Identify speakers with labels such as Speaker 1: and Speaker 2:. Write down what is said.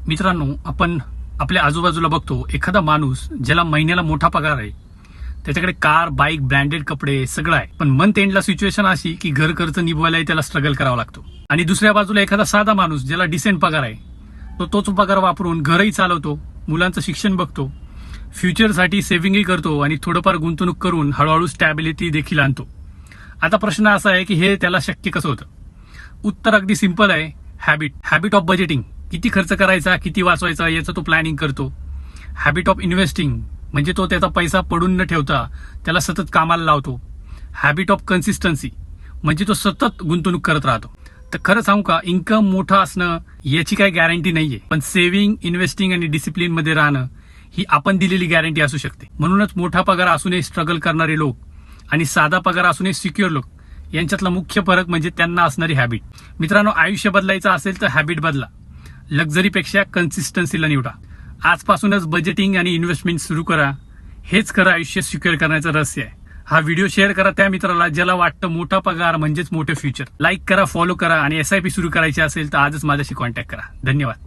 Speaker 1: मित्रांनो, आपण आपल्या आजूबाजूला बघतो एखादा माणूस ज्याला महिन्याला मोठा पगार आहे, त्याच्याकडे कार, बाईक, ब्रँडेड कपडे सगळं आहे, पण मंथ एंडला सिच्युएशन अशी की घर खर्च निभवायलाही त्याला स्ट्रगल करावा लागतो. आणि दुसऱ्या बाजूला एखादा साधा माणूस ज्याला डिसेंट पगार आहे, तोच पगार वापरून घरही चालवतो, मुलांचं शिक्षण बघतो, फ्युचरसाठी सेव्हिंगही करतो आणि थोडंफार गुंतवणूक करून हळूहळू स्टॅबिलिटी देखील आणतो. आता प्रश्न असा आहे की हे त्याला शक्य कसं होतं? उत्तर अगदी सिंपल आहे, हॅबिट ऑफ बजेटिंग. किती खर्च करायचा, किती वाचवायचा याचं तो प्लॅनिंग करतो. हॅबिट ऑफ इन्व्हेस्टिंग म्हणजे तो त्याचा पैसा पडून न ठेवता त्याला सतत कामाला लावतो. हॅबिट ऑफ कन्सिस्टन्सी म्हणजे तो सतत गुंतवणूक करत राहतो. तर खरं सांगू का, इन्कम मोठा असणं याची काही गॅरंटी नाहीये, पण सेव्हिंग, इन्व्हेस्टिंग आणि डिसिप्लिन मध्ये राहणं ही आपण दिलेली गॅरंटी असू शकते. म्हणूनच मोठा पगार असूनही स्ट्रगल करणारे लोक आणि साधा पगार असूनही सिक्युअर लोक यांच्यातला मुख्य फरक म्हणजे त्यांना असणारी हॅबिट. मित्रांनो, आयुष्य बदलायचं असेल तर हॅबिट बदला. लक्झरीपेक्षा कन्सिस्टन्सीला निवडा. आजपासूनच बजेटिंग आणि इन्व्हेस्टमेंट सुरू करा. हेच खरं आयुष्य सिक्युअर करण्याचं रहस्य आहे. हा व्हिडिओ शेअर करा त्या मित्राला ज्याला वाटतं मोठा पगार म्हणजेच मोठे फ्युचर. लाईक करा, फॉलो करा आणि SIP सुरू करायची असेल तर आजच माझ्याशी कॉन्टॅक्ट करा. धन्यवाद.